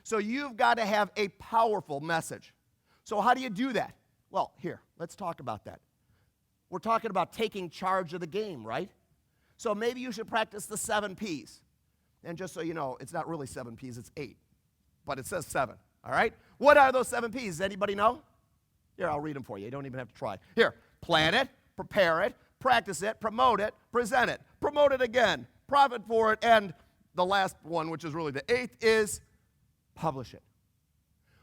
So you've got to have a powerful message. So how do you do that? Well, here, let's talk about that. We're talking about taking charge of the game, right? So maybe you should practice the 7 Ps. And just so you know, it's not really 7 Ps, it's 8. But it says 7, all right? What are those 7 Ps? Does anybody know? Here, I'll read them for you. You don't even have to try. Here, plan it, prepare it, practice it, promote it, present it, promote it again, profit for it, and the last one, which is really the 8th, is publish it.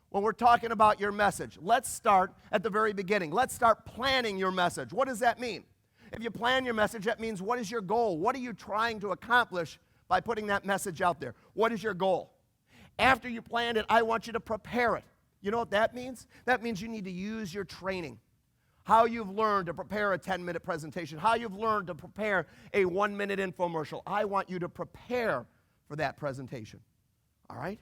When we're talking about your message, let's start at the very beginning. Let's start planning your message. What does that mean? If you plan your message, that means what is your goal? What are you trying to accomplish by putting that message out there? What is your goal? After you planned it, I want you to prepare it. You know what that means? That means you need to use your training. How you've learned to prepare a 10-minute presentation, how you've learned to prepare a 1-minute infomercial. I want you to prepare for that presentation, all right?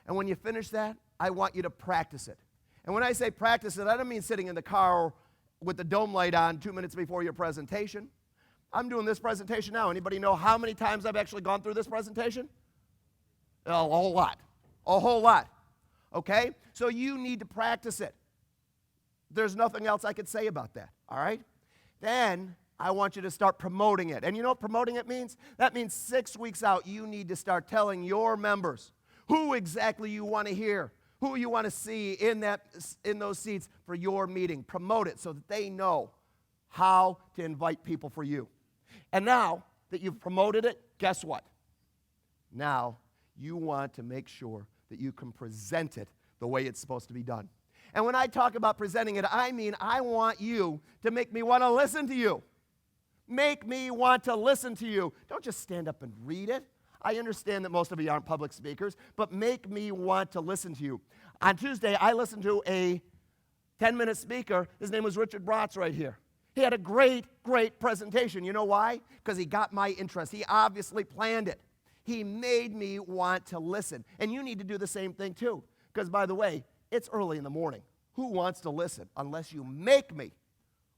And when you finish that, I want you to practice it. And when I say practice it, I don't mean sitting in the car with the dome light on 2 minutes before your presentation. I'm doing this presentation now. Anybody know how many times I've actually gone through this presentation? A whole lot. A whole lot. Okay? So you need to practice it. There's nothing else I could say about that, all right? Then I want you to start promoting it. And you know what promoting it means? That means 6 weeks out, you need to start telling your members who exactly you want to hear, who you want to see in those seats for your meeting. Promote it so that they know how to invite people for you. And now that you've promoted it, guess what? Now you want to make sure that you can present it the way it's supposed to be done. And when I talk about presenting it, I mean I want you to make me want to listen to you. Make me want to listen to you. Don't just stand up and read it. I understand that most of you aren't public speakers, but make me want to listen to you. On Tuesday, I listened to a 10-minute speaker. His name was Richard Bratz right here. He had a great, great presentation. You know why? Because he got my interest. He obviously planned it. He made me want to listen. And you need to do the same thing too. Because, by the way, it's early in the morning. Who wants to listen unless you make me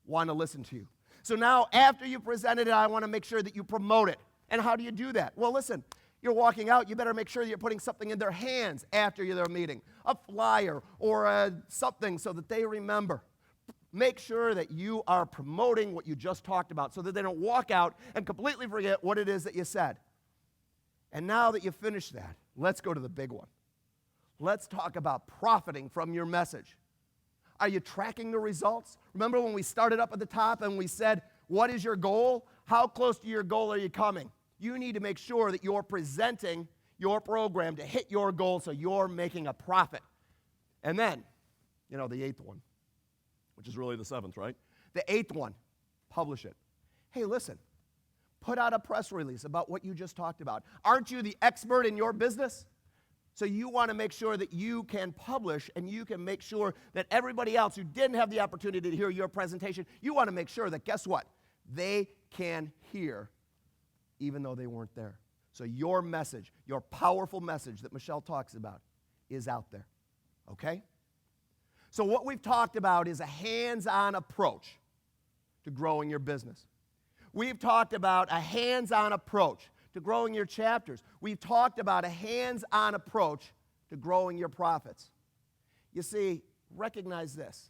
want to listen to you? So now, after you presented it, I want to make sure that you promote it. And how do you do that? Well, listen, you're walking out, you better make sure you're putting something in their hands after their meeting, a flyer or something so that they remember. Make sure that you are promoting what you just talked about so that they don't walk out and completely forget what it is that you said. And now that you've finished that, let's go to the big one. Let's talk about profiting from your message. Are you tracking the results? Remember when we started up at the top and we said, what is your goal? How close to your goal are you coming? You need to make sure that you're presenting your program to hit your goal so you're making a profit. And then, the 8th one, which is really the 7th, right? The 8th one, publish it. Hey, listen, put out a press release about what you just talked about. Aren't you the expert in your business? So you want to make sure that you can publish and you can make sure that everybody else who didn't have the opportunity to hear your presentation, you want to make sure that, guess what? They can hear even though they weren't there. So your message, your powerful message that Michelle talks about is out there, okay? So what we've talked about is a hands-on approach to growing your business. We've talked about a hands-on approach to growing your chapters. We've talked about a hands-on approach to growing your profits. You see, recognize this.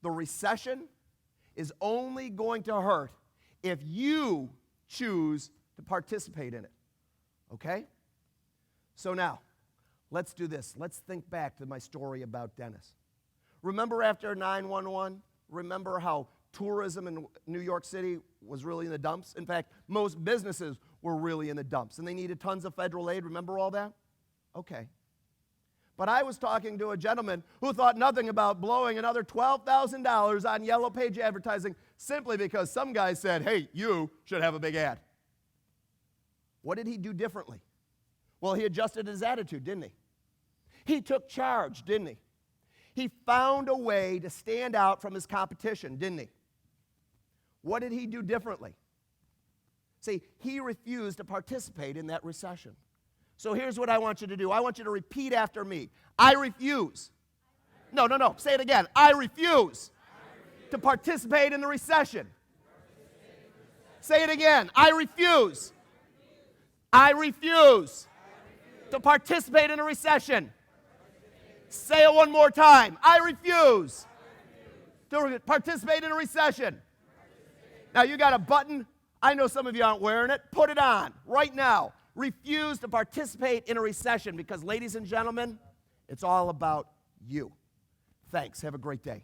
The recession is only going to hurt if you choose to participate in it, okay? So now, let's do this. Let's think back to my story about Dennis. Remember after 9/11, remember how tourism in New York City was really in the dumps? In fact, most businesses were really in the dumps, and they needed tons of federal aid. Remember all that? Okay. But I was talking to a gentleman who thought nothing about blowing another $12,000 on Yellow Page advertising simply because some guy said, hey, you should have a big ad. What did he do differently? Well, he adjusted his attitude, didn't he? He took charge, didn't he? He found a way to stand out from his competition, didn't he? What did he do differently? See, he refused to participate in that recession. So here's what I want you to do. I want you to repeat after me. I refuse. No. Say it again. I refuse to participate in the recession. Say it again. I refuse. I refuse to participate in a recession. Say it one more time. I refuse to participate in a recession. Now, you got a button. I know some of you aren't wearing it. Put it on right now. Refuse to participate in a recession because, ladies and gentlemen, it's all about you. Thanks. Have a great day.